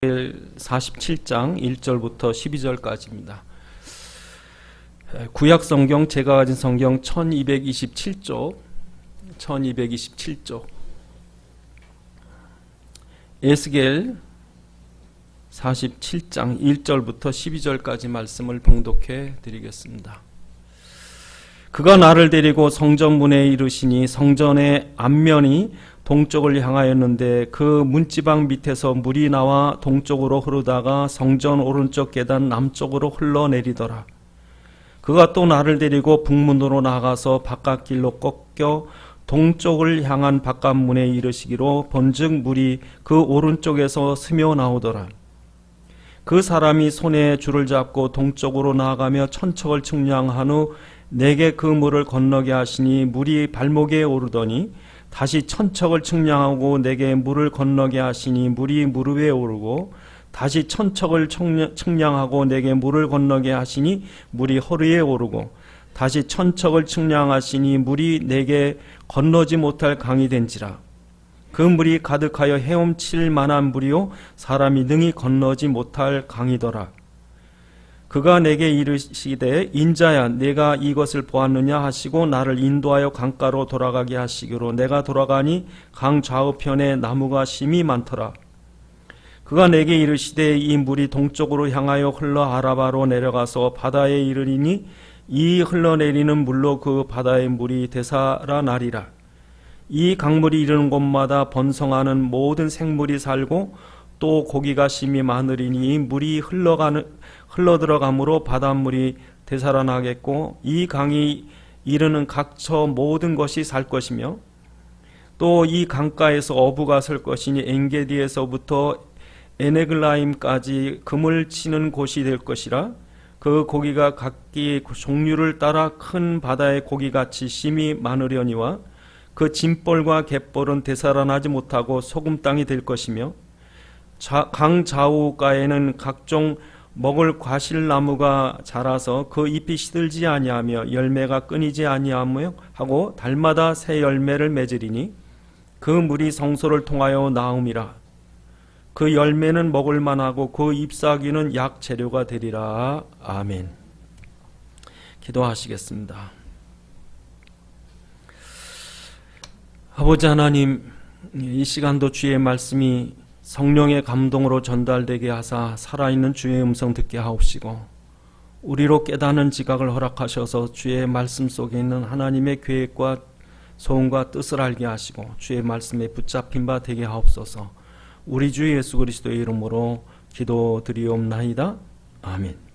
47장 1절부터 12절까지입니다. 구약 성경, 제가 가진 성경 1227쪽, 에스겔 47장 1절부터 12절까지 말씀을 봉독해 드리겠습니다. 그가 나를 데리고 성전문에 이르시니 성전의 앞면이 동쪽을 향하였는데 그 문지방 밑에서 물이 나와 동쪽으로 흐르다가 성전 오른쪽 계단 남쪽으로 흘러내리더라. 그가 또 나를 데리고 북문으로 나가서 바깥길로 꺾여 동쪽을 향한 바깥문에 이르시기로 본즉 물이 그 오른쪽에서 스며 나오더라. 그 사람이 손에 줄을 잡고 동쪽으로 나아가며 천척을 측량한 후 내게 그 물을 건너게 하시니 물이 발목에 오르더니 다시 천척을 측량하고 내게 물을 건너게 하시니 물이 무릎에 오르고 다시 천척을 측량하고 내게 물을 건너게 하시니 물이 허리에 오르고 다시 천척을 측량하시니 물이 내게 건너지 못할 강이 된지라. 그 물이 가득하여 헤엄칠 만한 물이요 사람이 능히 건너지 못할 강이더라. 그가 내게 이르시되 인자야 내가 이것을 보았느냐 하시고 나를 인도하여 강가로 돌아가게 하시기로 내가 돌아가니 강 좌우편에 나무가 심이 많더라. 그가 내게 이르시되 이 물이 동쪽으로 향하여 흘러 아라바로 내려가서 바다에 이르리니 이 흘러내리는 물로 그 바다의 물이 되살아나리라. 이 강물이 이르는 곳마다 번성하는 모든 생물이 살고 또 고기가 심이 많으리니 이 물이 흘러들어가므로 바닷물이 되살아나겠고 이 강이 이르는 각처 모든 것이 살 것이며 또 이 강가에서 어부가 설 것이니 엔게디에서부터 에네글라임까지 금을 치는 곳이 될 것이라. 그 고기가 각기 종류를 따라 큰 바다의 고기같이 심이 많으려니와 그 짐벌과 갯벌은 되살아나지 못하고 소금 땅이 될 것이며 강 좌우가에는 각종 먹을 과실나무가 자라서 그 잎이 시들지 아니하며 열매가 끊이지 아니하며 하고 달마다 새 열매를 맺으리니 그 물이 성소를 통하여 나음이라. 그 열매는 먹을 만하고 그 잎사귀는 약 재료가 되리라. 아멘. 기도하시겠습니다. 아버지 하나님, 이 시간도 주의 말씀이 성령의 감동으로 전달되게 하사 살아있는 주의 음성 듣게 하옵시고 우리로 깨닫는 지각을 허락하셔서 주의 말씀 속에 있는 하나님의 계획과 소원과 뜻을 알게 하시고 주의 말씀에 붙잡힌 바 되게 하옵소서. 우리 주 예수 그리스도의 이름으로 기도드리옵나이다. 아멘.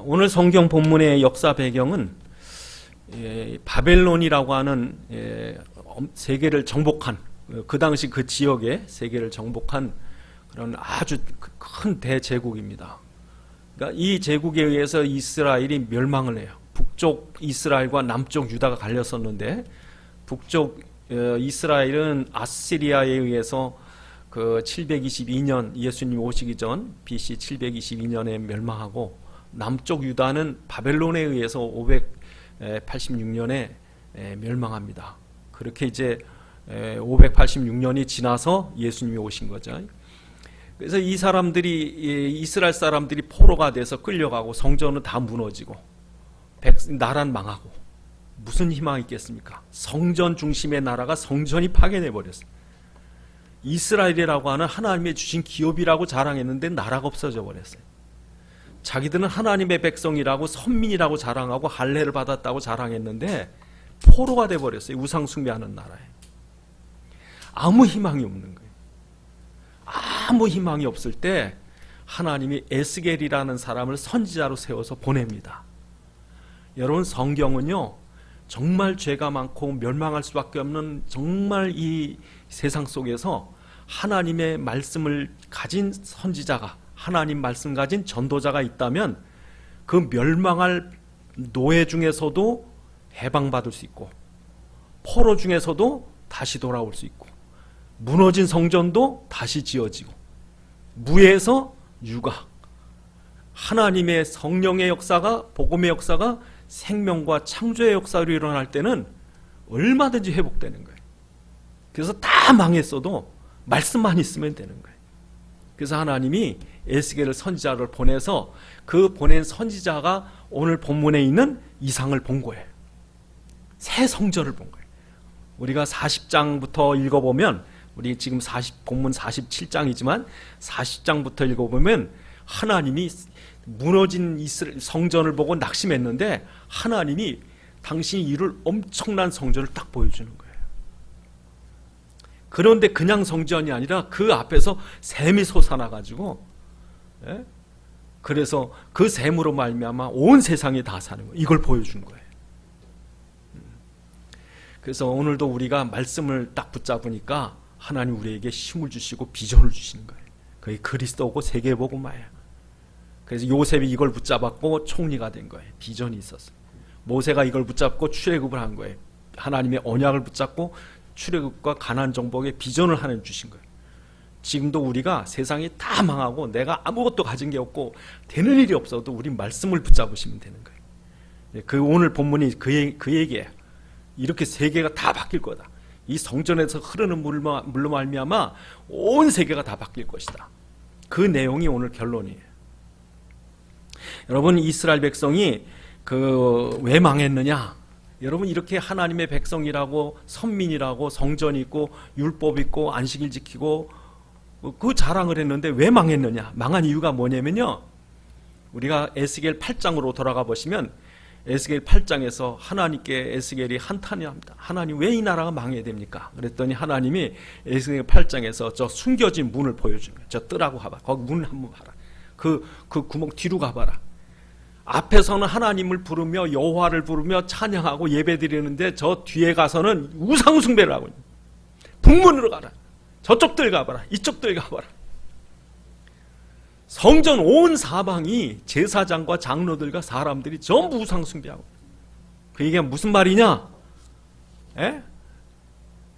오늘 성경 본문의 역사 배경은 바벨론이라고 하는 세계를 정복한, 그 당시 그 지역의 세계를 정복한 그런 아주 큰 대제국입니다. 그러니까 이 제국에 의해서 이스라엘이 멸망을 해요. 북쪽 이스라엘과 남쪽 유다가 갈렸었는데 북쪽 이스라엘은 아시리아에 의해서 그 722년 예수님 오시기 전 BC 722년에 멸망하고 남쪽 유다는 바벨론에 의해서 586년에 멸망합니다. 그렇게 이제 586년이 지나서 예수님이 오신 거죠. 그래서 이 사람들이 이스라엘 사람들이 포로가 돼서 끌려가고 성전은 다 무너지고 나라는 망하고 무슨 희망이 있겠습니까? 성전 중심의 나라가 성전이 파괴돼 버렸어요. 이스라엘이라고 하는 하나님의 주신 기업이라고 자랑했는데 나라가 없어져 버렸어요. 자기들은 하나님의 백성이라고 선민이라고 자랑하고 할례를 받았다고 자랑했는데 포로가 돼버렸어요. 우상 숭배하는 나라에. 아무 희망이 없는 거예요. 아무 희망이 없을 때 하나님이 에스겔이라는 사람을 선지자로 세워서 보냅니다. 여러분, 성경은요 정말 죄가 많고 멸망할 수밖에 없는 정말 이 세상 속에서 하나님의 말씀을 가진 선지자가, 하나님 말씀 가진 전도자가 있다면 그 멸망할 노예 중에서도 해방받을 수 있고 포로 중에서도 다시 돌아올 수 있고 무너진 성전도 다시 지어지고 무에서 유가, 하나님의 성령의 역사가, 복음의 역사가 생명과 창조의 역사로 일어날 때는 얼마든지 회복되는 거예요. 그래서 다 망했어도 말씀만 있으면 되는 거예요. 그래서 하나님이 에스겔을 선지자를 보내서 그 보낸 선지자가 오늘 본문에 있는 이상을 본 거예요. 새 성전을 본 거예요. 우리가 40장부터 읽어보면, 우리 지금 본문 47장이지만 40장부터 읽어보면 하나님이 무너진 이스라엘 성전을 보고 낙심했는데 하나님이 당신이 이룰 엄청난 성전을 딱 보여주는 거예요. 그런데 그냥 성전이 아니라 그 앞에서 샘이 솟아나가지고, 예? 그래서 그 샘으로 말미암아 온 세상이 다 사는 거예요. 이걸 보여준 거예요. 그래서 오늘도 우리가 말씀을 딱 붙잡으니까 하나님 우리에게 힘을 주시고 비전을 주시는 거예요. 그게 그리스도고 세계복음화예요. 그래서 요셉이 이걸 붙잡았고 총리가 된 거예요. 비전이 있었어요. 모세가 이걸 붙잡고 출애굽을 한 거예요. 하나님의 언약을 붙잡고 출애굽과 가나안 정복의 비전을 하나님 주신 거예요. 지금도 우리가 세상이 다 망하고 내가 아무것도 가진 게 없고 되는 일이 없어도 우리 말씀을 붙잡으시면 되는 거예요. 그 오늘 본문이 그 얘기예요. 이렇게 세계가 다 바뀔 거다. 이 성전에서 흐르는 물로 말미암아 온 세계가 다 바뀔 것이다. 그 내용이 오늘 결론이에요. 여러분, 이스라엘 백성이 왜 망했느냐? 여러분, 이렇게 하나님의 백성이라고, 선민이라고, 성전이 있고 율법 있고 안식일 지키고 그 자랑을 했는데 왜 망했느냐? 망한 이유가 뭐냐면요, 우리가 에스겔 8장으로 돌아가 보시면 에스겔 8장에서 하나님께 에스겔이 한탄을 합니다. 하나님, 왜 이 나라가 망해야 됩니까? 그랬더니 하나님이 에스겔 8장에서 저 숨겨진 문을 보여준 거예요. 저 뜨라고 가봐. 거기 문을 한번 봐라. 그 구멍 뒤로 가봐라. 앞에서는 하나님을 부르며 여호와를 부르며 찬양하고 예배드리는데 저 뒤에 가서는 우상 숭배를 하고 있는, 북문으로 가라. 저쪽들 가봐라. 이쪽들 가봐라. 성전 온 사방이 제사장과 장로들과 사람들이 전부 우상 숭배하고. 그 얘기가 무슨 말이냐? 에?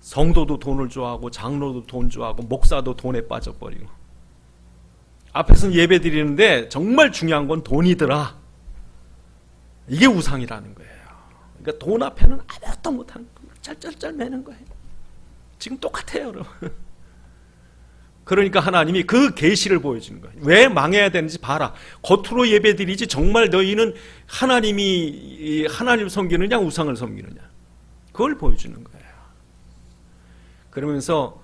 성도도 돈을 좋아하고 장로도 돈 좋아하고 목사도 돈에 빠져버리고, 앞에서는 예배 드리는데 정말 중요한 건 돈이더라. 이게 우상이라는 거예요. 그러니까 돈 앞에는 아무것도 못하는 거예요. 짤짤짤 매는 거예요. 지금 똑같아요, 여러분. 그러니까 하나님이 그 계시를 보여주는 거예요. 왜 망해야 되는지 봐라. 겉으로 예배드리지 정말 너희는 하나님 섬기느냐 우상을 섬기느냐, 그걸 보여주는 거예요. 그러면서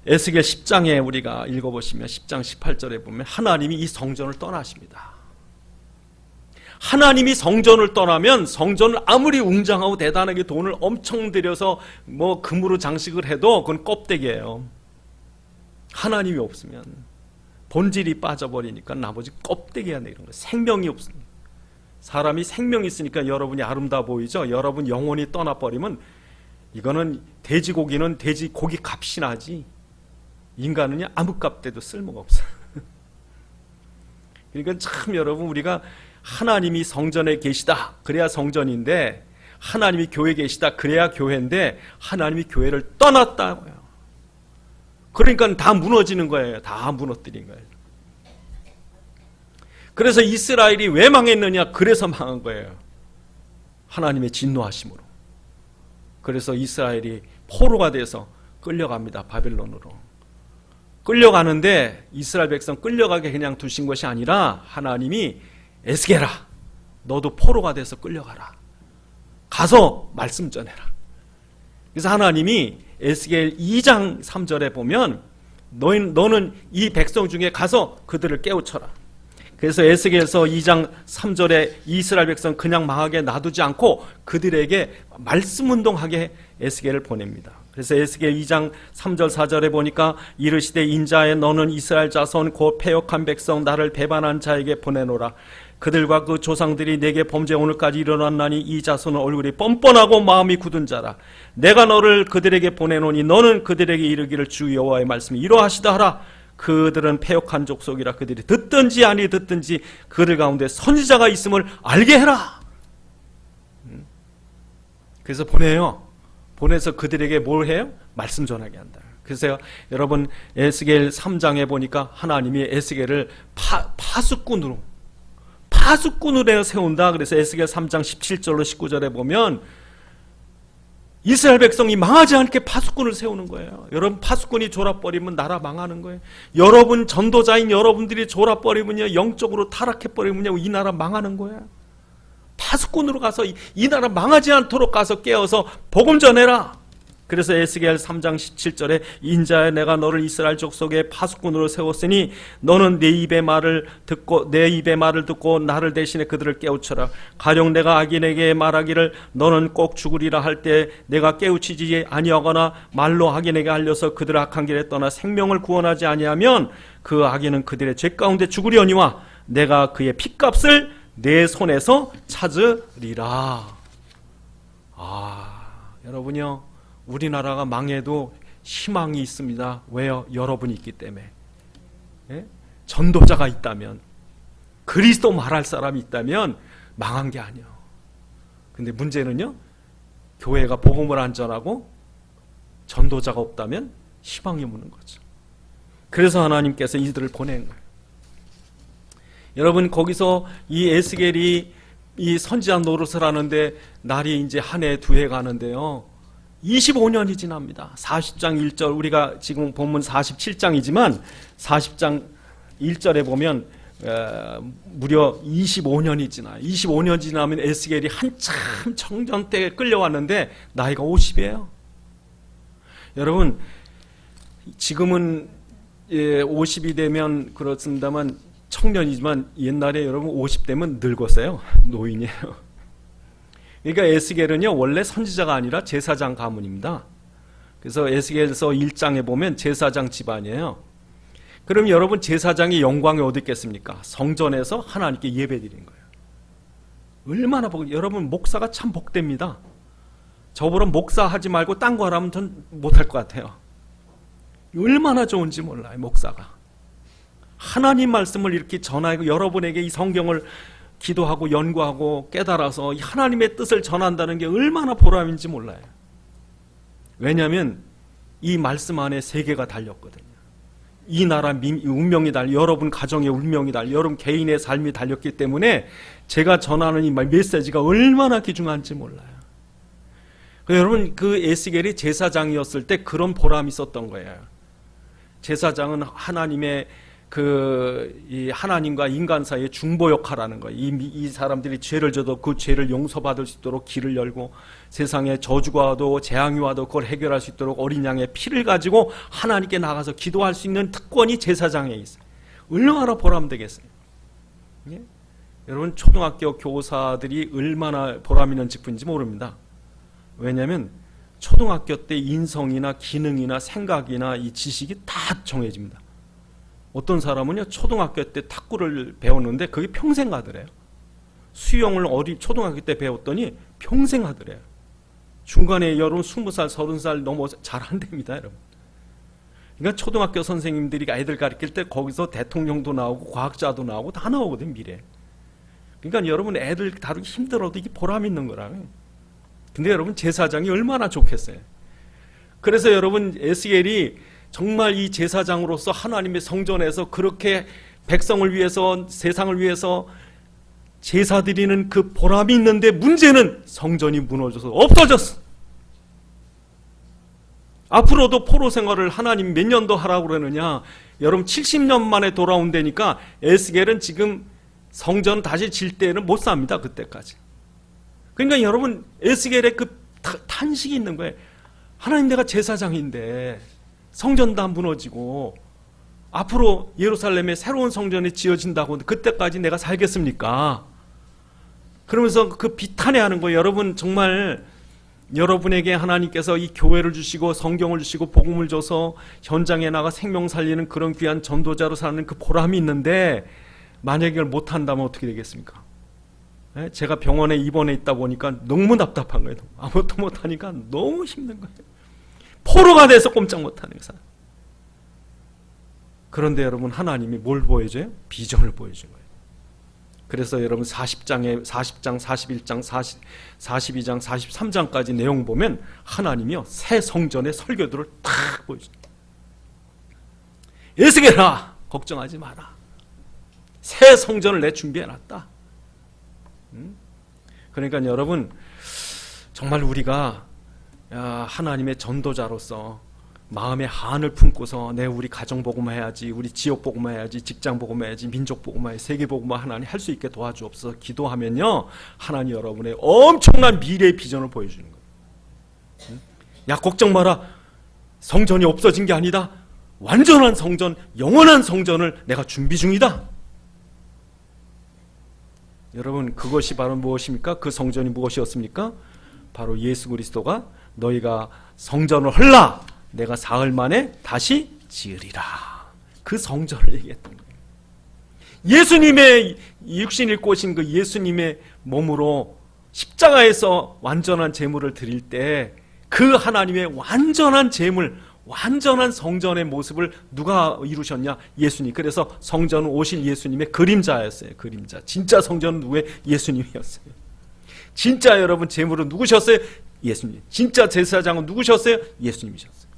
에스겔 10장에 우리가 읽어보시면 10장 18절에 보면 하나님이 이 성전을 떠나십니다. 하나님이 성전을 떠나면 성전을 아무리 웅장하고 대단하게 돈을 엄청 들여서 금으로 장식을 해도 그건 껍데기예요. 하나님이 없으면 본질이 빠져버리니까 나머지 껍데기가 되는 거예요. 생명이 없습니다. 사람이 생명이 있으니까 여러분이 아름다워 보이죠? 여러분 영혼이 떠나버리면 이거는 돼지고기는 돼지고기 값이 나지, 인간은 아무 값 돼도 쓸모가 없어요. 그러니까 참 여러분, 우리가 하나님이 성전에 계시다 그래야 성전인데, 하나님이 교회에 계시다 그래야 교회인데 하나님이 교회를 떠났다고요. 그러니까 다 무너지는 거예요. 다 무너뜨린 거예요. 그래서 이스라엘이 왜 망했느냐? 그래서 망한 거예요. 하나님의 진노하심으로. 그래서 이스라엘이 포로가 돼서 끌려갑니다. 바벨론으로. 끌려가는데 이스라엘 백성 끌려가게 그냥 두신 것이 아니라 하나님이 에스겔아, 너도 포로가 돼서 끌려가라. 가서 말씀 전해라. 그래서 하나님이 에스겔 2장 3절에 보면 너는 이 백성 중에 가서 그들을 깨우쳐라. 그래서 에스겔서 2장 3절에 이스라엘 백성 그냥 망하게 놔두지 않고 그들에게 말씀 운동하게 에스겔을 보냅니다. 그래서 에스겔 2장 3절 4절에 보니까 이르시되 인자에 너는 이스라엘 자손 곧 패역한 백성 나를 배반한 자에게 보내노라. 그들과 그 조상들이 내게 범죄 오늘까지 일어났나니 이 자손은 얼굴이 뻔뻔하고 마음이 굳은 자라. 내가 너를 그들에게 보내노니 너는 그들에게 이르기를 주 여호와의 말씀이 이러하시다 하라. 그들은 패역한 족속이라. 그들이 듣든지 아니 듣든지 그들 가운데 선지자가 있음을 알게 해라. 그래서 보내요. 보내서 그들에게 뭘 해요? 말씀 전하게 한다. 그래서 여러분 에스겔 3장에 보니까 하나님이 에스겔을 파수꾼으로 세운다. 그래서 에스겔 3장 17절로 19절에 보면 이스라엘 백성이 망하지 않게 파수꾼을 세우는 거예요. 여러분, 파수꾼이 졸아버리면 나라 망하는 거예요. 여러분, 전도자인 여러분들이 졸아버리면요, 영적으로 타락해버리면요, 이 나라 망하는 거예요. 파수꾼으로 가서 이 나라 망하지 않도록 가서 깨어서 복음 전해라. 그래서 에스겔 3장 17절에 인자야, 내가 너를 이스라엘 족속의 파수꾼으로 세웠으니 너는 내 입의 말을 듣고 나를 대신해 그들을 깨우쳐라. 가령 내가 악인에게 말하기를 너는 꼭 죽으리라 할 때 내가 깨우치지 아니하거나 말로 악인에게 알려서 그들을 악한 길에 떠나 생명을 구원하지 아니하면 그 악인은 그들의 죄 가운데 죽으려니와 내가 그의 핏값을 내 손에서 찾으리라. 여러분요, 우리나라가 망해도 희망이 있습니다. 왜요? 여러분이 있기 때문에. 예? 전도자가 있다면, 그리스도 말할 사람이 있다면 망한 게 아니에요. 근데 문제는요, 교회가 복음을 안 전하고 전도자가 없다면 희망이 없는 거죠. 그래서 하나님께서 이들을 보낸 거예요. 여러분, 거기서 이 에스겔이 이 선지자 노릇을 하는데 날이 이제 한 해, 두 해 가는데요, 25년이 지납니다. 40장 1절, 우리가 지금 본문 47장이지만 40장 1절에 보면 무려 25년이 지나요. 25년 지나면 에스겔이 한참 청전 때 끌려왔는데 나이가 50이에요. 여러분, 지금은 50이 되면 그렇습니다만 청년이지만 옛날에 여러분 50대면 늙었어요. 노인이에요. 그러니까 에스겔은요, 원래 선지자가 아니라 제사장 가문입니다. 그래서 에스겔서 1장에 보면 제사장 집안이에요. 그럼 여러분, 제사장의 영광이 어디 있겠습니까? 성전에서 하나님께 예배드리는 거예요. 얼마나 여러분, 목사가 참 복됩니다. 저보러 목사하지 말고 딴 거 하라면 전 못할 것 같아요. 얼마나 좋은지 몰라요, 목사가. 하나님 말씀을 이렇게 전하고 여러분에게 이 성경을 기도하고 연구하고 깨달아서 하나님의 뜻을 전한다는 게 얼마나 보람인지 몰라요. 왜냐하면 이 말씀 안에 세계가 달렸거든요. 이 나라 운명이 여러분 가정의 운명이 여러분 개인의 삶이 달렸기 때문에 제가 전하는 이 메시지가 얼마나 귀중한지 몰라요. 여러분, 그 에스겔이 제사장이었을 때 그런 보람이 있었던 거예요. 제사장은 하나님의 이 하나님과 인간 사이의 중보 역할하는 거예요. 이 사람들이 죄를 져도 그 죄를 용서받을 수 있도록 길을 열고, 세상에 저주가 와도 재앙이 와도 그걸 해결할 수 있도록 어린 양의 피를 가지고 하나님께 나가서 기도할 수 있는 특권이 제사장에 있어요. 얼마나 보람되겠어요. 예? 여러분, 초등학교 교사들이 얼마나 보람 있는 직분인지 모릅니다. 왜냐하면 초등학교 때 인성이나 기능이나 생각이나 이 지식이 다 정해집니다. 어떤 사람은요, 초등학교 때 탁구를 배웠는데 그게 평생 가더래요. 수영을 초등학교 때 배웠더니 평생 하더래요. 중간에 여러분 20살, 30살 넘어 잘 안 됩니다, 여러분. 그러니까 초등학교 선생님들이 애들 가르칠 때 거기서 대통령도 나오고 과학자도 나오고 다 나오거든요, 미래. 그러니까 여러분, 애들 다루기 힘들어도 이게 보람 있는 거라고요. 근데 여러분, 제사장이 얼마나 좋겠어요. 그래서 여러분, 에스겔이 정말 이 제사장으로서 하나님의 성전에서 그렇게 백성을 위해서, 세상을 위해서 제사 드리는 그 보람이 있는데, 문제는 성전이 무너져서 없어졌어. 앞으로도 포로 생활을 하나님 몇 년 더 하라고 그러느냐. 여러분, 70년 만에 돌아온다니까 에스겔은 지금 성전 다시 질 때는 못 삽니다, 그때까지. 그러니까 여러분, 에스겔의 그 탄식이 있는 거예요. 하나님, 내가 제사장인데 성전 다 무너지고 앞으로 예루살렘에 새로운 성전이 지어진다고 그때까지 내가 살겠습니까? 그러면서 그 비탄해하는 거예요. 여러분, 정말 여러분에게 하나님께서 이 교회를 주시고 성경을 주시고 복음을 줘서 현장에 나가 생명 살리는 그런 귀한 전도자로 사는 그 보람이 있는데, 만약에 이걸 못한다면 어떻게 되겠습니까? 제가 병원에 입원해 있다 보니까 너무 답답한 거예요. 아무것도 못하니까 너무 힘든 거예요. 포로가 돼서 꼼짝 못하는 거예요. 그런데 여러분, 하나님이 뭘 보여줘요? 비전을 보여준 거예요. 그래서 여러분 40장, 41장, 42장, 43장까지 내용 보면 하나님이요, 새 성전의 설교들을 탁 보여줍니다. 에스겔아, 걱정하지 마라. 새 성전을 내 준비해놨다. 그러니까 여러분, 정말 우리가 하나님의 전도자로서 마음의 한을 품고서 우리 가정 복음화 해야지, 우리 지역 복음화 해야지, 직장 복음화 해야지, 민족 복음화 해야지, 세계 복음화 하나님 할 수 있게 도와주옵소서 기도하면요, 하나님 여러분의 엄청난 미래의 비전을 보여주는 거예요. 야, 걱정 마라. 성전이 없어진 게 아니다. 완전한 성전, 영원한 성전을 내가 준비 중이다. 여러분, 그것이 바로 무엇입니까? 그 성전이 무엇이었습니까? 바로 예수 그리스도가 너희가 성전을 헐라, 내가 사흘 만에 다시 지으리라. 그 성전을 얘기했던 거예요. 예수님의 육신 입고 오신 그 예수님의 몸으로 십자가에서 완전한 제물을 드릴 때 그 하나님의 완전한 제물, 완전한 성전의 모습을 누가 이루셨냐? 예수님. 그래서 성전은 오실 예수님의 그림자였어요. 그림자. 진짜 성전은 누구의? 예수님이었어요. 진짜 여러분 제물은 누구셨어요? 예수님. 진짜 제사장은 누구셨어요? 예수님이셨어요.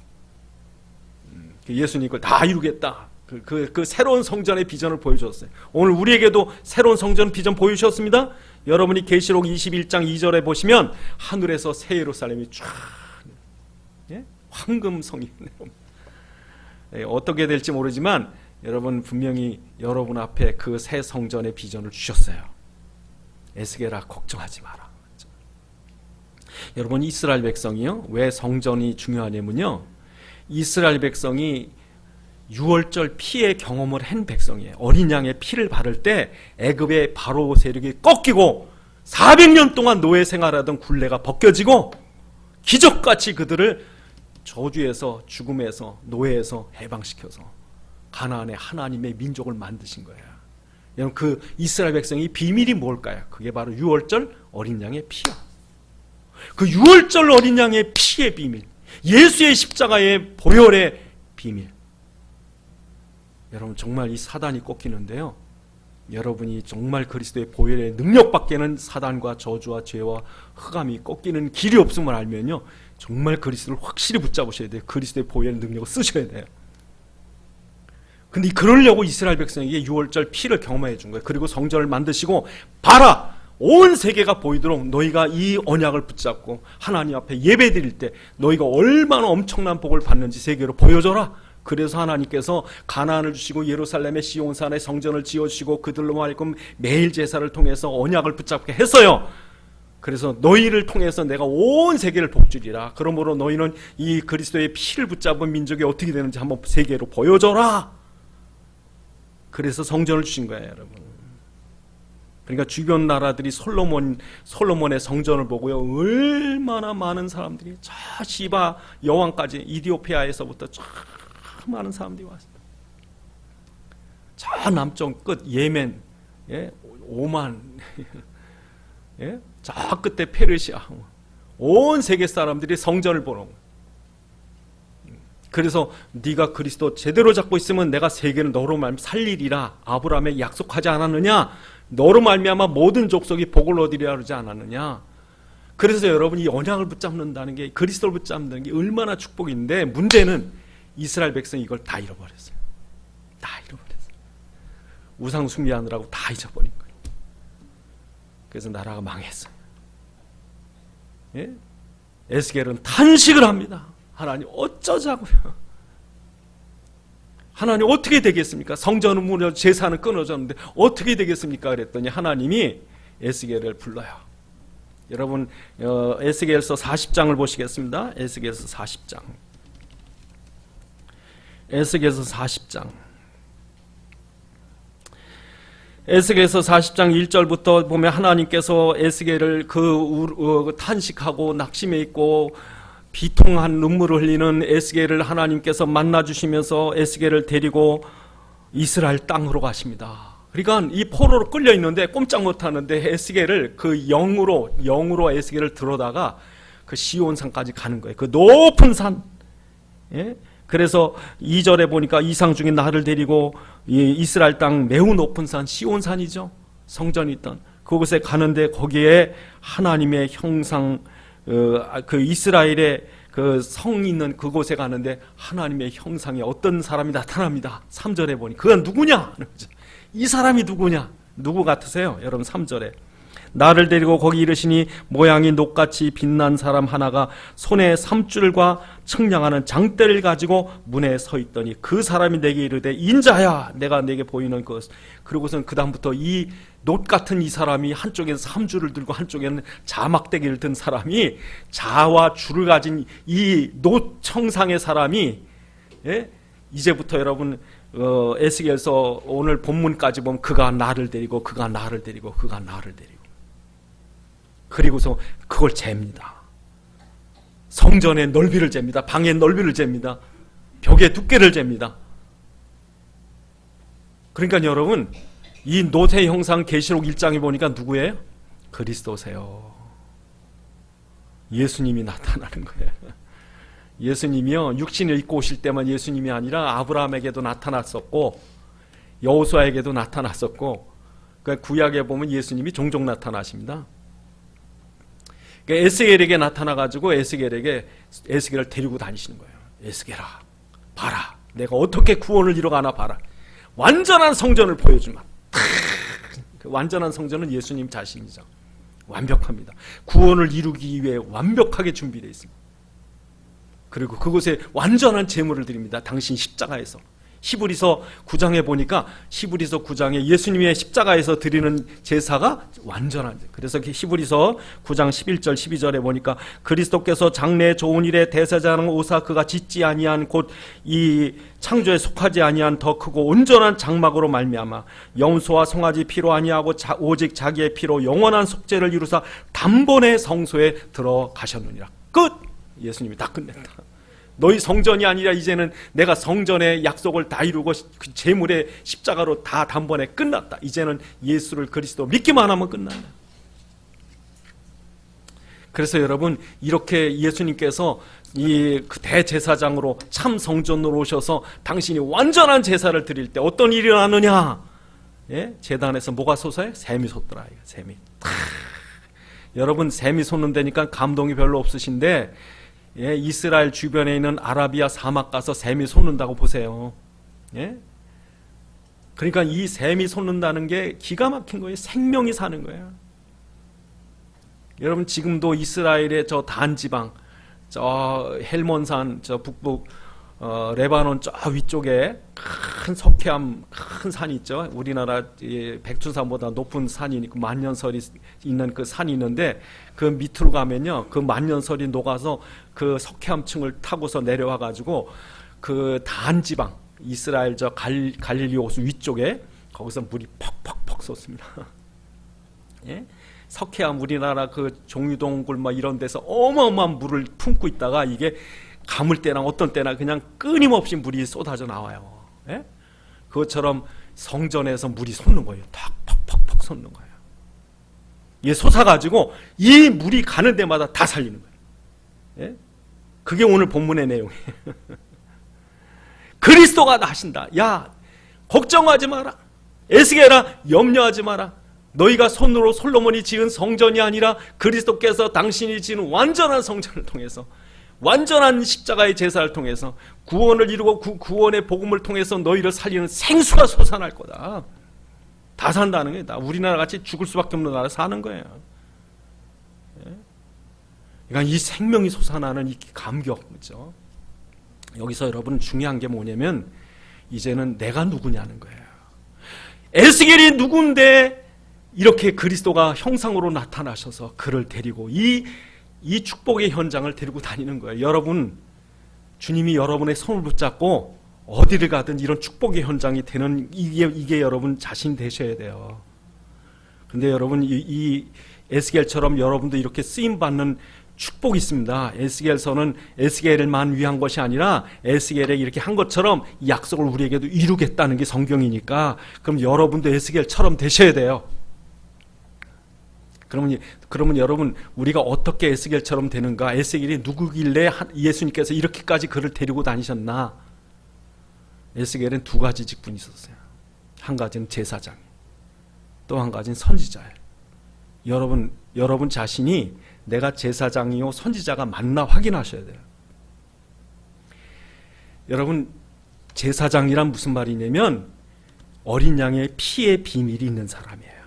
예수님 이걸 다 이루겠다. 그 새로운 성전의 비전을 보여주셨어요. 오늘 우리에게도 새로운 성전 비전 보여주셨습니다. 여러분이 계시록 21장 2절에 보시면 하늘에서 새 예루살렘이 쫙, 예? 황금성이 어떻게 될지 모르지만 여러분 분명히 여러분 앞에 그 새 성전의 비전을 주셨어요. 에스겔아, 걱정하지 마라. 여러분, 이스라엘 백성이요, 왜 성전이 중요하냐면요, 이스라엘 백성이 유월절 피의 경험을 한 백성이에요. 어린 양의 피를 바를 때 애굽의 바로 세력이 꺾이고 400년 동안 노예 생활하던 굴레가 벗겨지고 기적같이 그들을 저주에서, 죽음에서, 노예에서 해방시켜서 가나안의 하나님의 민족을 만드신 거예요. 여러분, 그 이스라엘 백성이 비밀이 뭘까요? 그게 바로 유월절 어린 양의 피야. 그 유월절 어린 양의 피의 비밀, 예수의 십자가의 보혈의 비밀. 여러분, 정말 이 사단이 꺾이는데요, 여러분이 정말 그리스도의 보혈의 능력밖에는 사단과 저주와 죄와 흑암이 꺾이는 길이 없음을 알면요, 정말 그리스도를 확실히 붙잡으셔야 돼요. 그리스도의 보혈의 능력을 쓰셔야 돼요. 근데 그러려고 이스라엘 백성에게 유월절 피를 경험해 준 거예요. 그리고 성전을 만드시고, 봐라! 온 세계가 보이도록 너희가 이 언약을 붙잡고 하나님 앞에 예배 드릴 때 너희가 얼마나 엄청난 복을 받는지 세계로 보여줘라. 그래서 하나님께서 가나안을 주시고 예루살렘의 시온산에 성전을 지어주시고 그들로 말끔 매일 제사를 통해서 언약을 붙잡게 했어요. 그래서 너희를 통해서 내가 온 세계를 복주리라. 그러므로 너희는 이 그리스도의 피를 붙잡은 민족이 어떻게 되는지 한번 세계로 보여줘라. 그래서 성전을 주신 거예요, 여러분. 그러니까 주변 나라들이 솔로몬의 성전을 보고요, 얼마나 많은 사람들이 저 시바 여왕까지 이디오피아에서부터 저 많은 사람들이 왔습니다. 저 남쪽 끝 예멘, 예? 오만, 예? 저 끝에 페르시아, 온 세계 사람들이 성전을 보러 온 거예요. 그래서 네가 그리스도 제대로 잡고 있으면 내가 세계를 너로 말미암아 살리리라 아브라함에 약속하지 않았느냐? 너로 말미암아 모든 족속이 복을 얻으리라 그러지 않았느냐? 그래서 여러분이 언약을 붙잡는다는 게, 그리스도를 붙잡는다는 게 얼마나 축복인데, 문제는 이스라엘 백성이 이걸 다 잃어버렸어요. 다 잃어버렸어요. 우상 숭배하느라고 다 잊어버린 거예요. 그래서 나라가 망했어요. 예? 에스겔은 탄식을 합니다. 하나님 어쩌자고요? 하나님 어떻게 되겠습니까? 성전은 무너져 제사는 끊어졌는데 어떻게 되겠습니까? 그랬더니 하나님이 에스겔을 불러요. 여러분, 에스겔서 40장을 보시겠습니다. 에스겔서 40장. 에스겔서 40장. 에스겔서 40장 1절부터 보면 하나님께서 에스겔을 탄식하고 낙심해 있고 비통한 눈물을 흘리는 에스겔을 하나님께서 만나주시면서 에스겔을 데리고 이스라엘 땅으로 가십니다. 그러니까 이 포로로 끌려 있는데 꼼짝 못하는데 에스겔을 그 영으로 에스겔을 들어다가 그 시온산까지 가는 거예요. 그 높은 산. 예? 그래서 2절에 보니까 이상 중에 나를 데리고 이스라엘 땅 매우 높은 산, 시온산이죠. 성전이 있던 그곳에 가는데 거기에 하나님의 형상, 그 이스라엘의 그 성 있는 그곳에 가는데 하나님의 형상에 어떤 사람이 나타납니다. 3절에 보니 그가 누구냐? 이 사람이 누구냐? 누구 같으세요? 여러분 3절에 나를 데리고 거기 이르시니 모양이 녹같이 빛난 사람 하나가 손에 삼줄과 측량하는 장대를 가지고 문에 서 있더니 그 사람이 내게 이르되 인자야 내가 내게 보이는 것. 그리고선 그 다음부터 이 녹 같은 이 사람이 한쪽에는 삼줄을 들고 한쪽에는 자막대기를 든 사람이, 자와 줄을 가진 이 녹 청상의 사람이, 예? 이제부터 여러분 에스겔서 오늘 본문까지 보면 그가 나를 데리고 그가 나를 데리고 그가 나를 데리고, 그리고서 그걸 잽니다. 성전의 넓이를 잽니다. 방의 넓이를 잽니다. 벽의 두께를 잽니다. 그러니까 여러분, 이 노새 형상 계시록 1장에 보니까 누구예요? 그리스도세요. 예수님이 나타나는 거예요. 예수님이요, 육신을 입고 오실 때만 예수님이 아니라 아브라함에게도 나타났었고 여호수아에게도 나타났었고, 그러니까 구약에 보면 예수님이 종종 나타나십니다. 그러니까 에스겔에게 나타나가지고 에스겔을 데리고 다니시는 거예요. 에스겔아, 봐라, 내가 어떻게 구원을 이뤄가나 봐라. 완전한 성전을 보여주마. 그 완전한 성전은 예수님 자신이죠. 완벽합니다. 구원을 이루기 위해 완벽하게 준비되어 있습니다. 그리고 그곳에 완전한 제물을 드립니다. 당신 십자가에서. 히브리서 9장에 보니까 히브리서 9장에 예수님의 십자가에서 드리는 제사가 완전한, 그래서 히브리서 9장 11절 12절에 보니까 그리스도께서 장래 좋은 일에 대세자는 오사 그가 짓지 아니한 곧 이 창조에 속하지 아니한 더 크고 온전한 장막으로 말미암아 염소와 송아지 피로 아니하고 오직 자기의 피로 영원한 속죄를 이루사 단번에 성소에 들어가셨느니라. 끝! 예수님이 다 끝냈다. 너희 성전이 아니라 이제는 내가 성전의 약속을 다 이루고 그 제물의 십자가로 다 단번에 끝났다. 이제는 예수를 그리스도 믿기만 하면 끝난다. 그래서 여러분, 이렇게 예수님께서 이 대제사장으로 참 성전으로 오셔서 당신이 완전한 제사를 드릴 때 어떤 일이 일어나느냐? 예? 제단에서 뭐가 솟아요? 샘이 솟더라. 샘이. 여러분, 샘이 솟는다니까 감동이 별로 없으신데, 예, 이스라엘 주변에 있는 아라비아 사막 가서 샘이 솟는다고 보세요. 예? 그러니까 이 샘이 솟는다는 게 기가 막힌 거예요. 생명이 사는 거예요. 여러분, 지금도 이스라엘의 저 단지방, 저 헬몬산, 저 북북 레바논 저 위쪽에 큰 석회암 큰 산이 있죠. 우리나라 백두산보다 높은 산이 있고 만년설이 있는 그 산이 있는데, 그 밑으로 가면요, 그 만년설이 녹아서 그 석회암층을 타고서 내려와 가지고 그 단지방 이스라엘 저 갈릴리 호수 위쪽에 거기서 물이 퍽퍽퍽 솟습니다. 예? 석회암, 우리나라 그 종유동굴 뭐 이런 데서 어마어마한 물을 품고 있다가 이게 가물 때나 어떤 때나 그냥 끊임없이 물이 쏟아져 나와요. 예? 그것처럼 성전에서 물이 솟는 거예요. 탁 솟는 거예요. 이게 솟아가지고 이 물이 가는 데마다 다 살리는 거예요. 예? 그게 오늘 본문의 내용이에요. 그리스도가 나신다. 야, 걱정하지 마라. 에스겔아, 염려하지 마라. 너희가 손으로 솔로몬이 지은 성전이 아니라 그리스도께서 당신이 지은 완전한 성전을 통해서, 완전한 십자가의 제사를 통해서 구원을 이루고 구원의 복음을 통해서 너희를 살리는 생수가 솟아날 거다. 다 산다는 게 다 우리나라 같이 죽을 수밖에 없는 나라 사는 거예요. 그러니까 이 생명이 솟아나는 이 감격, 그렇죠? 여기서 여러분 중요한 게 뭐냐면 이제는 내가 누구냐는 거예요. 에스겔이 누군데 이렇게 그리스도가 형상으로 나타나셔서 그를 데리고 이 축복의 현장을 데리고 다니는 거예요. 여러분, 주님이 여러분의 손을 붙잡고 어디를 가든 이런 축복의 현장이 되는 이게 여러분 자신 되셔야 돼요. 근데 여러분, 이 에스겔처럼 여러분도 이렇게 쓰임받는 축복이 있습니다. 에스겔서는 에스겔만 위한 것이 아니라 에스겔에게 이렇게 한 것처럼 이 약속을 우리에게도 이루겠다는 게 성경이니까, 그럼 여러분도 에스겔처럼 되셔야 돼요. 그러면 여러분, 우리가 어떻게 에스겔처럼 되는가? 에스겔이 누구길래 예수님께서 이렇게까지 그를 데리고 다니셨나? 에스겔은 두 가지 직분이 있었어요. 한 가지는 제사장, 또 한 가지는 선지자예요. 여러분 자신이 내가 제사장이요 선지자가 맞나 확인하셔야 돼요. 여러분, 제사장이란 무슨 말이냐면 어린 양의 피의 비밀이 있는 사람이에요.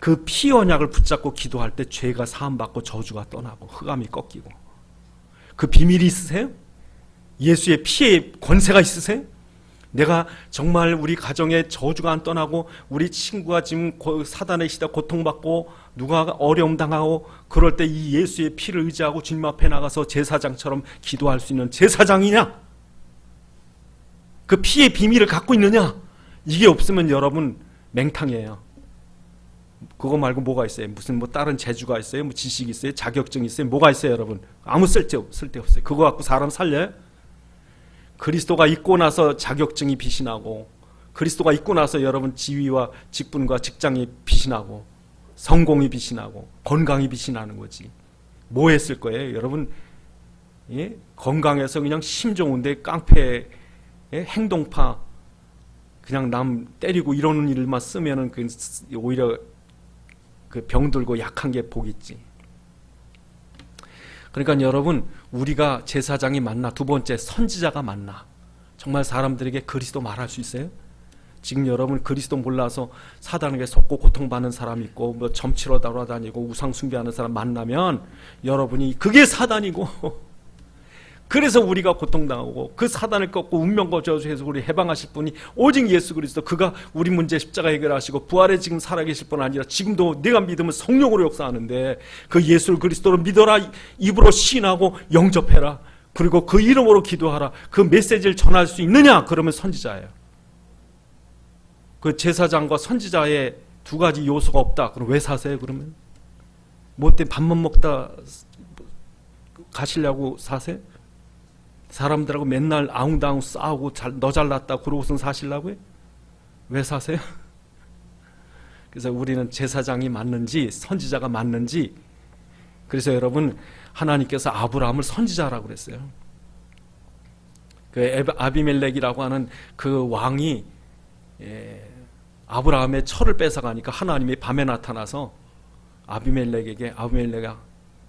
그 피 언약을 붙잡고 기도할 때 죄가 사함받고 저주가 떠나고 흑암이 꺾이고. 그 비밀이 있으세요? 예수의 피의 권세가 있으세요? 내가 정말 우리 가정에 저주가 안 떠나고 우리 친구가 지금 사단의 시대 고통받고 누가 어려움 당하고 그럴 때 이 예수의 피를 의지하고 주님 앞에 나가서 제사장처럼 기도할 수 있는 제사장이냐? 그 피의 비밀을 갖고 있느냐? 이게 없으면 여러분 맹탕이에요. 그거 말고 뭐가 있어요? 무슨 뭐 다른 재주가 있어요? 뭐 지식이 있어요? 자격증이 있어요? 뭐가 있어요, 여러분? 아무 쓸데 없어요. 그거 갖고 사람 살려요? 그리스도가 있고 나서 자격증이 빛이 나고, 그리스도가 있고 나서 여러분 지위와 직분과 직장이 빛이 나고, 성공이 빛이 나고, 건강이 빛이 나는 거지. 뭐 했을 거예요, 여러분? 예? 건강해서 그냥 심 좋은데 깡패, 예? 행동파, 그냥 남 때리고 이러는 일만 쓰면은 오히려 그 병들고 약한 게 복 있지. 그러니까 여러분, 우리가 제사장이 맞나? 두 번째, 선지자가 맞나? 정말 사람들에게 그리스도 말할 수 있어요? 지금 여러분 그리스도 몰라서 사단에게 속고 고통받는 사람 있고 뭐 점치러 돌아다니고 우상 숭배하는 사람 만나면 여러분이 그게 사단이고 그래서 우리가 고통당하고 그 사단을 꺾고 운명과 저주에서 우리 해방하실 분이 오직 예수 그리스도, 그가 우리 문제 십자가 해결하시고 부활에 지금 살아계실 뿐 아니라 지금도 내가 믿으면 성령으로 역사하는데 그 예수 그리스도를 믿어라, 입으로 시인하고 영접해라, 그리고 그 이름으로 기도하라, 그 메시지를 전할 수 있느냐? 그러면 선지자예요. 그 제사장과 선지자의 두 가지 요소가 없다. 그럼 왜 사세요? 그러면 뭐 때문에 밥만 먹다 가시려고 사세요? 사람들하고 맨날 아웅다웅 싸우고 너 잘났다 그러고선 사시려고요? 왜 사세요? 그래서 우리는 제사장이 맞는지 선지자가 맞는지, 그래서 여러분 하나님께서 아브라함을 선지자라고 그랬어요. 그 아비멜렉이라고 하는 그 왕이 아브라함의 철을 뺏어가니까 하나님이 밤에 나타나서 아비멜렉에게, 아비멜렉아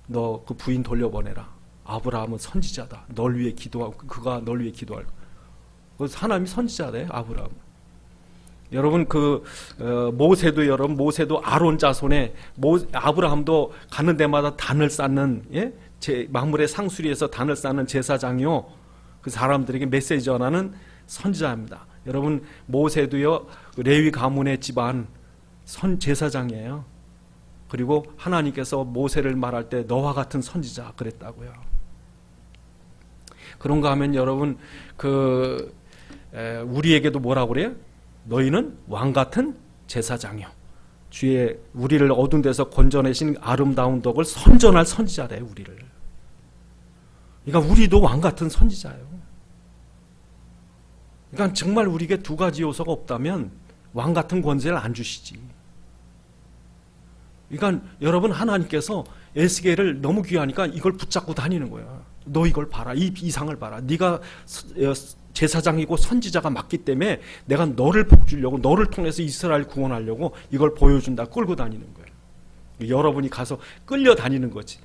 너 그 부인 돌려보내라. 아브라함은 선지자다. 널 위해 기도하고 그가 널 위해 기도할 거야. 그래서 하나님이 선지자래, 아브라함. 여러분 모세도 여러분 모세도 아론 자손에 아브라함도 가는 데마다 단을 쌓는, 예? 만물의 상수리에서 단을 쌓는 제사장이요. 그 사람들에게 메시지 전하는 선지자입니다. 여러분 모세도요 레위 가문의 집안 제사장이에요. 그리고 하나님께서 모세를 말할 때 너와 같은 선지자 그랬다고요. 그런가 하면 여러분 우리에게도 뭐라고 그래요? 너희는 왕 같은 제사장이요. 주의 우리를 어두운 데서 건져내신 아름다운 덕을 선전할 선지자래, 우리를. 그러니까 우리도 왕 같은 선지자예요. 그러니까 정말 우리에게 두 가지 요소가 없다면 왕 같은 권세를 안 주시지. 그러니까 여러분 하나님께서 에스겔을 너무 귀하니까 이걸 붙잡고 다니는 거야. 너 이걸 봐라. 이 이상을 봐라. 네가 제사장이고 선지자가 맞기 때문에 내가 너를 복주려고, 너를 통해서 이스라엘 구원하려고 이걸 보여준다. 끌고 다니는 거예요. 여러분이 가서 끌려다니는 거지.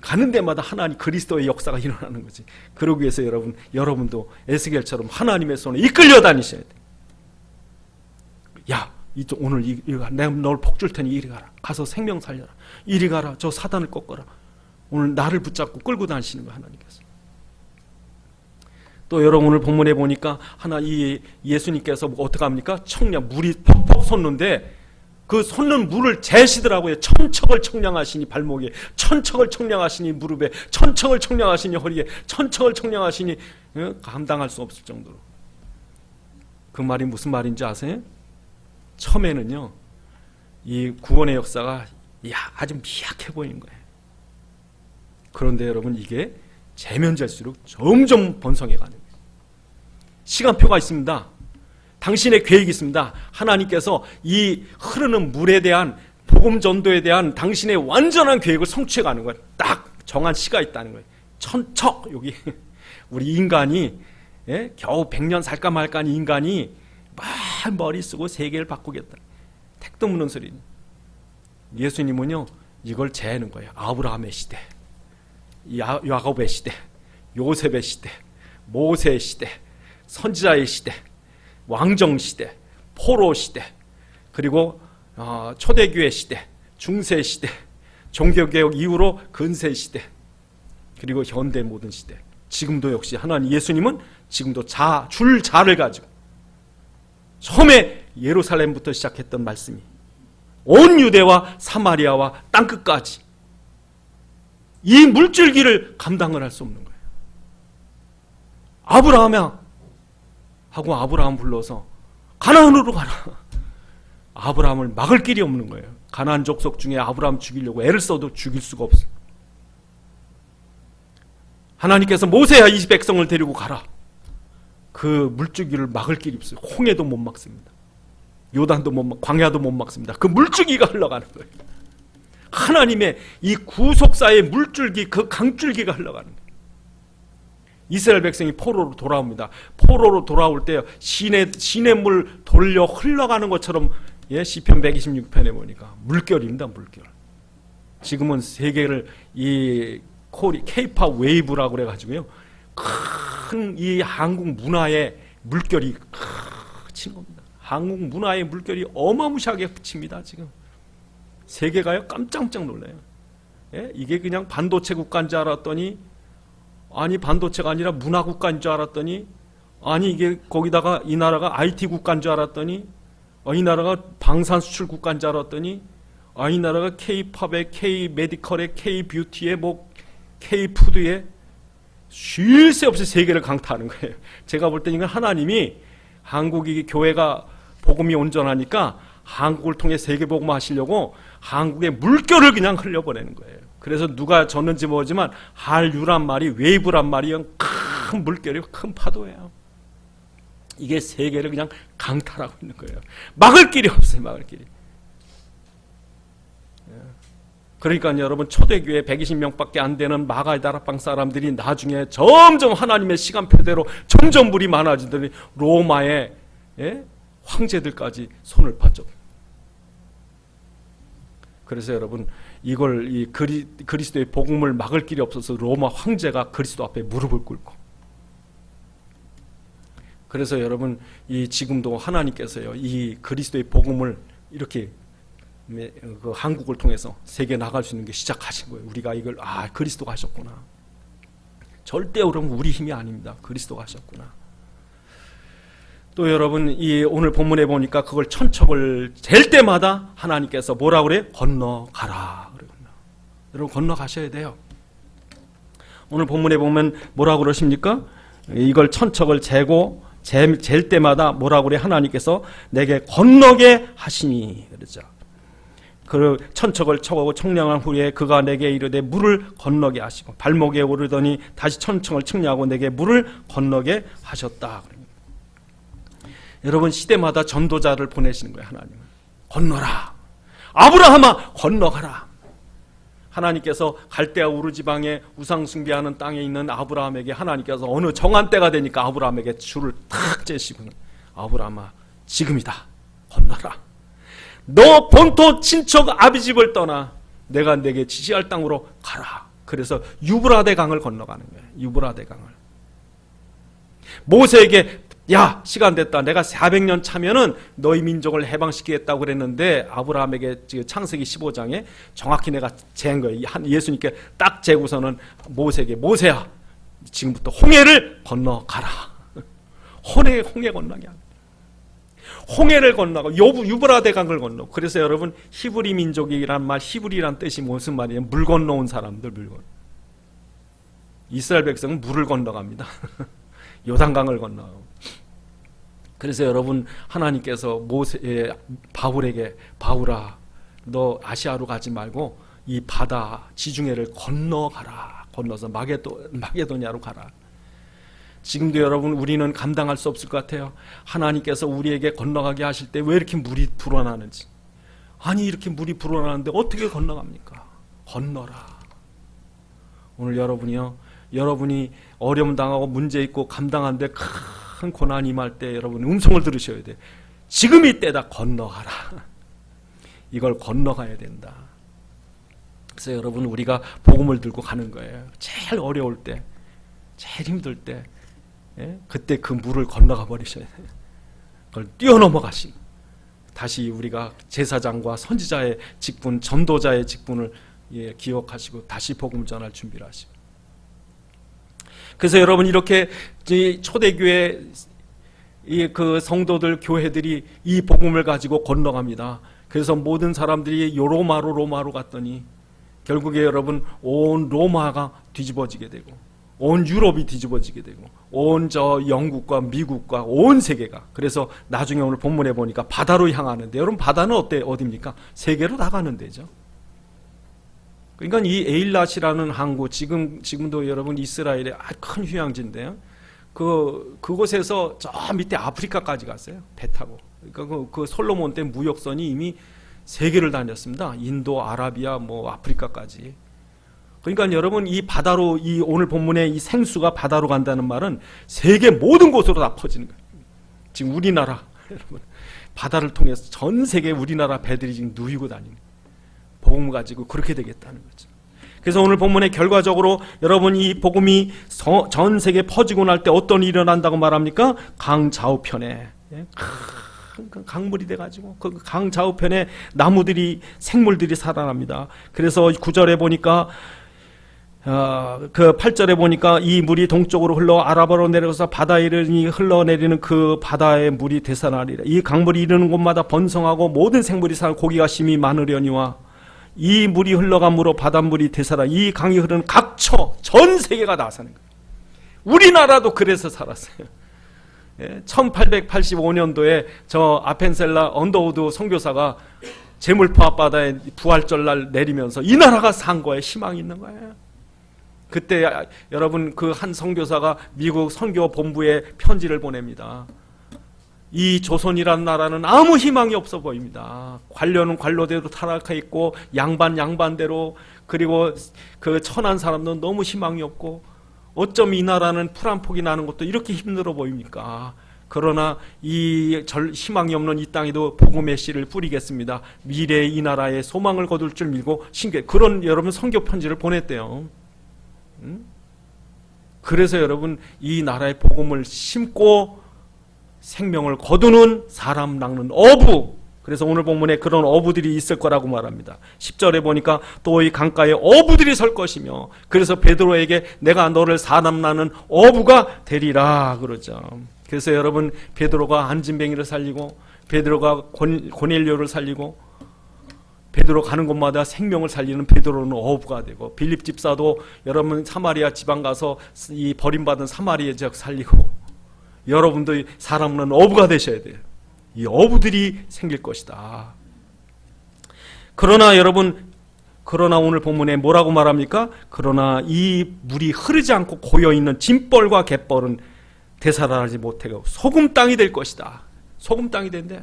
가는 데마다 하나님 그리스도의 역사가 일어나는 거지. 그러기 위해서 여러분도 에스겔처럼 하나님의 손에 이끌려 다니셔야 돼. 야, 오늘 내가 널 복줄 테니 이리 가라. 가서 생명 살려라. 이리 가라. 저 사단을 꺾어라. 오늘 나를 붙잡고 끌고 다니시는 거야, 하나님께서. 또 여러분 오늘 본문에 보니까 예수님께서 어떻게 합니까? 물이 퍽퍽 솟는데 그 솟는 물을 재시더라고요. 천척을 청량하시니 발목에, 천척을 청량하시니 무릎에, 천척을 청량하시니 허리에, 천척을 청량하시니 감당할 수 없을 정도로. 그 말이 무슨 말인지 아세요? 처음에는요, 이 구원의 역사가 아주 미약해 보이는 거예요. 그런데 여러분 이게 재면될수록 점점 번성해 가는 거예요. 시간표가 있습니다. 당신의 계획이 있습니다. 하나님께서 이 흐르는 물에 대한 복음 전도에 대한 당신의 완전한 계획을 성취해 가는 거예요. 딱 정한 시가 있다는 거예요. 천척, 여기 우리 인간이 겨우 100년 살까 말까 하는 인간이 막 머리 쓰고 세계를 바꾸겠다. 택도 무는 소리. 예수님은요 이걸 재는 거예요. 아브라함의 시대, 야곱의 시대, 요셉의 시대, 모세의 시대, 선지자의 시대, 왕정 시대, 포로 시대, 그리고 초대교회 시대, 중세 시대, 종교개혁 이후로 근세 시대, 그리고 현대 모든 시대, 지금도 역시 하나님 예수님은 지금도 줄자를 가지고 처음에 예루살렘부터 시작했던 말씀이 온 유대와 사마리아와 땅끝까지 이 물줄기를 감당을 할 수 없는 거예요. 아브라함아 하고 아브라함 불러서 가나안으로 가라. 아브라함을 막을 길이 없는 거예요. 가나안 족속 중에 아브라함 죽이려고 애를 써도 죽일 수가 없어요. 하나님께서 모세야 이 백성을 데리고 가라. 그 물줄기를 막을 길이 없어요. 홍해도 못 막습니다. 요단도 못 막, 광야도 못 막습니다. 그 물줄기가 흘러가는 거예요. 하나님의 이 구속사의 물줄기, 그 강줄기가 흘러가는 거예요. 이스라엘 백성이 포로로 돌아옵니다. 포로로 돌아올 때 시냇물 돌려 흘러가는 것처럼, 시편 126편에 보니까 물결입니다. 물결. 지금은 세계를 이 K-팝 웨이브라고 그래가지고요, 큰 이 한국 문화의 물결이 친 겁니다. 한국 문화의 물결이 어마무시하게 칩니다. 지금 세계가요 깜짝깜짝 놀라요. 이게 그냥 반도체 국가인 줄 알았더니, 아니 반도체가 아니라 문화 국가인 줄 알았더니, 아니 이게 거기다가 이 나라가 IT 국가인 줄 알았더니, 이 나라가 방산 수출 국가인 줄 알았더니, 이 나라가 K-팝에, K-메디컬에, K-뷰티에, K-푸드에 쉴 새 없이 세계를 강타하는 거예요. 제가 볼 때 이건 하나님이 한국이 교회가 복음이 온전하니까 한국을 통해 세계 복음 하시려고 한국의 물결을 그냥 흘려보내는 거예요. 그래서 누가 졌는지 모르지만 한류란 말이, 웨이브란 말이 큰 물결이고 큰 파도예요. 이게 세계를 그냥 강탈하고 있는 거예요. 막을 길이 없어요. 막을 길이. 그러니까 여러분, 초대교회 120명밖에 안 되는 마가의 다락방 사람들이 나중에 점점 하나님의 시간표대로 점점 물이 많아지더니 로마의 황제들까지 손을 팠죠. 그래서 여러분, 이걸 그리스도의 복음을 막을 길이 없어서 로마 황제가 그리스도 앞에 무릎을 꿇고, 그래서 여러분, 지금도 하나님께서요, 이 그리스도의 복음을 이렇게 그 한국을 통해서 세계 나갈 수 있는 게 시작하신 거예요. 우리가 이걸 그리스도가 하셨구나. 절대 여러분 우리 힘이 아닙니다. 그리스도가 하셨구나. 또 여러분, 이 오늘 본문에 보니까 그걸 천척을 잴 때마다 하나님께서 뭐라 그래? 건너가라. 여러분 건너가셔야 돼요. 오늘 본문에 보면 뭐라고 그러십니까? 이걸 천척을 재고 잴 때마다 뭐라고 그래? 하나님께서 내게 건너게 하시니 그러죠. 그 천척을 쳐고 청량한 후에 그가 내게 이르되 물을 건너게 하시고 발목에 오르더니 다시 천척을 측량하고 내게 물을 건너게 하셨다. 여러분, 시대마다 전도자를 보내시는 거예요. 하나님은 건너라. 아브라함아 건너가라. 하나님께서 갈대아 우르 지방에 우상 숭배하는 땅에 있는 아브라함에게 하나님께서 어느 정한 때가 되니까 아브라함에게 줄을 탁 재시고, 아브라함아 지금이다. 건너라. 너 본토 친척 아비집을 떠나 내가 내게 지시할 땅으로 가라. 그래서 유브라데 강을 건너가는 거예요. 유브라데 강을. 모세에게 야, 시간 됐다. 내가 400년 차면은 너희 민족을 해방시키겠다고 그랬는데, 아브라함에게 지금 창세기 15장에 정확히 내가 재한 거예요. 예수님께 딱 재고서는 모세에게, 모세야, 지금부터 홍해를 건너가라. 홍해 건너게 합니다. 홍해를 건너고 유브라데 강을 건너고. 그래서 여러분, 히브리 민족이란 말, 히브리란 뜻이 무슨 말이에요? 물 건너온 사람들, 이스라엘 백성은 물을 건너갑니다. 요단강을 건너가고. 그래서 여러분, 하나님께서 바울에게, 바울아 너 아시아로 가지 말고 이 바다 지중해를 건너가라. 건너서 마게도냐로 가라. 지금도 여러분, 우리는 감당할 수 없을 것 같아요. 하나님께서 우리에게 건너가게 하실 때 왜 이렇게 물이 불어나는지. 아니, 이렇게 물이 불어나는데 어떻게 건너갑니까? 건너라. 오늘 여러분이 어려움 당하고 문제 있고 감당하는데 큰 고난이 임할 때 여러분 음성을 들으셔야 돼요. 지금 이때다. 건너가라. 이걸 건너가야 된다. 그래서 여러분, 우리가 복음을 들고 가는 거예요. 제일 어려울 때, 제일 힘들 때, 그때 그 물을 건너가 버리셔야 돼요. 그걸 뛰어넘어가시고 다시 우리가 제사장과 선지자의 직분, 전도자의 직분을 기억하시고 다시 복음을 전할 준비를 하시고. 그래서 여러분 이렇게 초대교회 그 성도들 교회들이 이 복음을 가지고 건너갑니다. 그래서 모든 사람들이 로마로 갔더니 결국에 여러분 온 로마가 뒤집어지게 되고 온 유럽이 뒤집어지게 되고 온 영국과 미국과 온 세계가, 그래서 나중에 오늘 본문에 보니까 바다로 향하는데, 여러분 바다는 어디입니까? 세계로 나가는 데죠. 그러니까 이 에일랏이라는 항구, 지금도 여러분 이스라엘의 큰 휴양지인데요. 그곳에서 저 밑에 아프리카까지 갔어요. 배 타고. 그러니까 그 솔로몬 때 무역선이 이미 세계를 다녔습니다. 인도, 아라비아, 아프리카까지. 그러니까 여러분 이 바다로, 이 오늘 본문의 이 생수가 바다로 간다는 말은 세계 모든 곳으로 다 퍼지는 거예요. 지금 우리나라 여러분 바다를 통해서 전 세계 우리나라 배들이 지금 누이고 다니는 거예요. 복음을 가지고 그렇게 되겠다는 거죠. 그래서 오늘 본문의 결과적으로 여러분 이 복음이 전 세계에 퍼지고 날 때 어떤 일이 일어난다고 말합니까? 강 좌우편에 큰 강물이 돼가지고 그 강 좌우편에 나무들이, 생물들이 살아납니다. 그래서 9절에 보니까 그 8절에 보니까 이 물이 동쪽으로 흘러 아라바로 내려가서 바다에 이르니 흘러내리는 그 바다의 물이 되살아나리라. 이 강물이 이르는 곳마다 번성하고 모든 생물이 살 고기가 심히 많으려니와 이 물이 흘러감으로 바닷물이 되살아 이 강이 흐르는 각처 전 세계가 다 사는 거예요. 우리나라도 그래서 살았어요. 1885년도에 저 아펜셀라 언더우드 선교사가 제물포 앞바다에 부활절날 내리면서 이 나라가 산 거에 희망이 있는 거예요. 그때 여러분 그 한 선교사가 미국 선교 본부에 편지를 보냅니다. 이 조선이라는 나라는 아무 희망이 없어 보입니다. 관료는 관료대로 타락해 있고 양반대로, 그리고 그 천한 사람들은 너무 희망이 없고 어쩜 이 나라는 풀 한 폭이 나는 것도 이렇게 힘들어 보입니까? 그러나 이 희망이 없는 이 땅에도 복음의 씨를 뿌리겠습니다. 미래에 이 나라에 소망을 거둘 줄 믿고 그런 여러분 선교 편지를 보냈대요. 그래서 여러분 이 나라의 복음을 심고 생명을 거두는 사람 낚는 어부, 그래서 오늘 본문에 그런 어부들이 있을 거라고 말합니다. 10절에 보니까 또 이 강가에 어부들이 설 것이며, 그래서 베드로에게 내가 너를 사람 낚는 어부가 되리라 그러죠. 그래서 여러분 베드로가 안진뱅이를 살리고 베드로가 고넬료를 살리고 베드로 가는 곳마다 생명을 살리는 베드로는 어부가 되고, 빌립 집사도 여러분 사마리아 지방 가서 이 버림받은 사마리아 지역 살리고, 여러분도 사람은 어부가 되셔야 돼요. 이 어부들이 생길 것이다. 그러나 오늘 본문에 뭐라고 말합니까? 그러나 이 물이 흐르지 않고 고여있는 진벌과 갯벌은 되살아나지 못하고 소금 땅이 될 것이다. 소금 땅이 된대.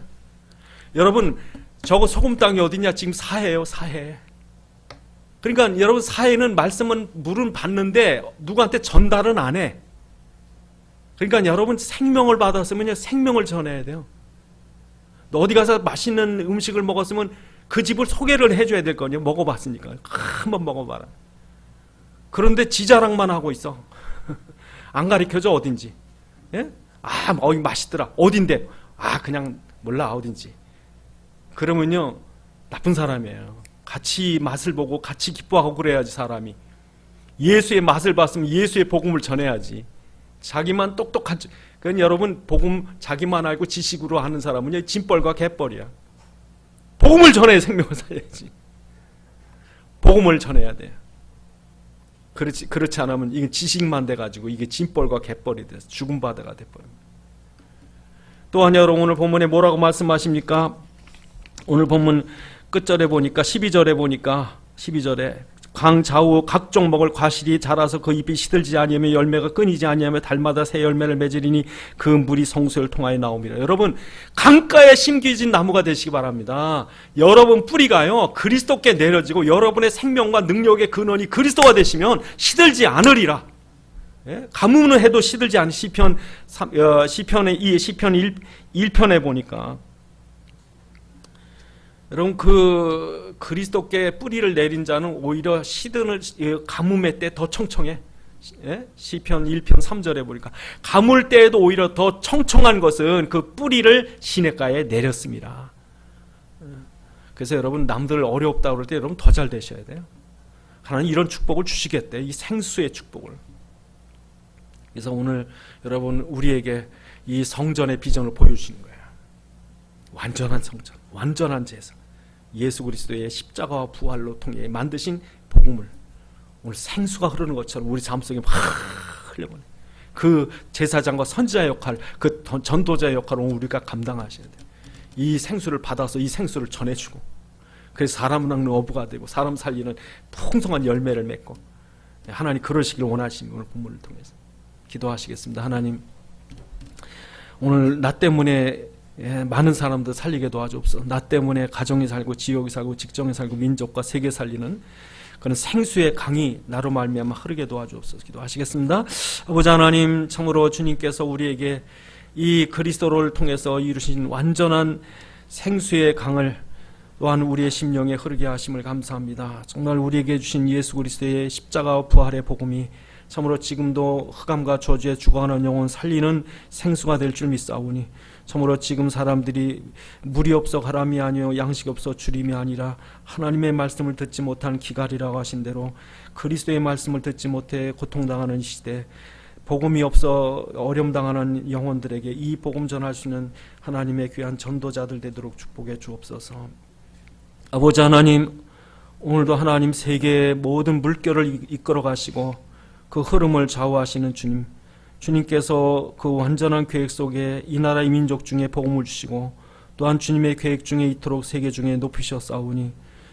여러분 저거 소금 땅이 어디냐? 지금 사해예요. 사해. 그러니까 여러분 사해는 말씀은 물은 받는데 누구한테 전달은 안 해. 그러니까 여러분 생명을 받았으면 생명을 전해야 돼요. 어디 가서 맛있는 음식을 먹었으면 그 집을 소개를 해줘야 될 거냐. 먹어봤으니까 한번 먹어봐라. 그런데 지자랑만 하고 있어. 안 가르쳐줘 어딘지. 예? 맛있더라. 어딘데? 그냥 몰라 어딘지. 그러면요 나쁜 사람이에요. 같이 맛을 보고 같이 기뻐하고 그래야지 사람이. 예수의 맛을 봤으면 예수의 복음을 전해야지. 자기만 똑똑한, 그건 여러분 복음 자기만 알고 지식으로 하는 사람은 진벌과 갯벌이야. 복음을 전해 생명을 살려야지. 복음을 전해야 돼. 그렇지 않으면 이게 지식만 돼가지고 이게 진벌과 갯벌이 돼서 죽은 바다가 돼버립니다. 또한 여러분 오늘 본문에 뭐라고 말씀하십니까? 오늘 본문 끝절에 보니까 12절에 강 좌우 각종 먹을 과실이 자라서 그 잎이 시들지 아니하며 열매가 끊이지 아니하며 달마다 새 열매를 맺으리니 그 물이 성소를 통하여 나옵니다. 여러분 강가에 심겨진 나무가 되시기 바랍니다. 여러분 뿌리가요 그리스도께 내려지고 여러분의 생명과 능력의 근원이 그리스도가 되시면 시들지 않으리라. 예? 가뭄은 해도 시들지 않은 시편 1편에 보니까 여러분 그 그리스도께 뿌리를 내린 자는 오히려 시드는 가뭄의 때 더 청청해. 예? 시편 1편 3절에 보니까 가물 때에도 오히려 더 청청한 것은 그 뿌리를 시냇가에 내렸습니다. 그래서 여러분 남들 어렵다 그럴 때 여러분 더 잘 되셔야 돼요. 하나님 이런 축복을 주시겠대. 이 생수의 축복을. 그래서 오늘 여러분 우리에게 이 성전의 비전을 보여주시는 거예요. 완전한 성전, 완전한 제사, 예수 그리스도의 십자가와 부활로 통해 만드신 복음을 오늘 생수가 흐르는 것처럼 우리 삶 속에 막 흘려보내. 그 제사장과 선지자 역할, 그 전도자의 역할을 우리가 감당하셔야 돼요. 이 생수를 받아서 이 생수를 전해주고, 그래서 사람 낳는 어부가 되고 사람 살리는 풍성한 열매를 맺고, 하나님 그러시길 원하시는 오늘 본문을 통해서 기도하시겠습니다. 하나님, 오늘 나 때문에 많은 사람들 살리게 도와주옵소서. 나 때문에 가정이 살고 지역이 살고 직장이 살고 민족과 세계 살리는 그런 생수의 강이 나로 말미암아 흐르게 도와주옵소서. 기도하시겠습니다. 아버지 하나님, 참으로 주님께서 우리에게 이 그리스도를 통해서 이루신 완전한 생수의 강을 또한 우리의 심령에 흐르게 하심을 감사합니다. 정말 우리에게 주신 예수 그리스도의 십자가와 부활의 복음이 참으로 지금도 흑암과 저주에 죽어가는 영혼 살리는 생수가 될 줄 믿사오니, 참으로 지금 사람들이 물이 없어 가람이 아니요 양식이 없어 주림이 아니라 하나님의 말씀을 듣지 못한 기갈이라고 하신 대로 그리스도의 말씀을 듣지 못해 고통당하는 이 시대, 복음이 없어 어려움당하는 영혼들에게 이 복음 전할 수 있는 하나님의 귀한 전도자들 되도록 축복해 주옵소서. 아버지 하나님, 오늘도 하나님 세계의 모든 물결을 이끌어 가시고 그 흐름을 좌우하시는 주님, 주님께서 그 완전한 계획 속에 이 나라 이 민족 중에 복음을 주시고 또한 주님의 계획 중에 이토록 세계 중에 높이셨사오니,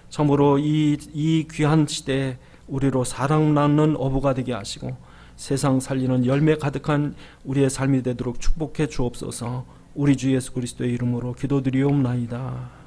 참으로 이 귀한 시대에 우리로 사랑 낳는 어부가 되게 하시고 세상 살리는 열매 가득한 우리의 삶이 되도록 축복해 주옵소서. 우리 주 예수 그리스도의 이름으로 기도드리옵나이다.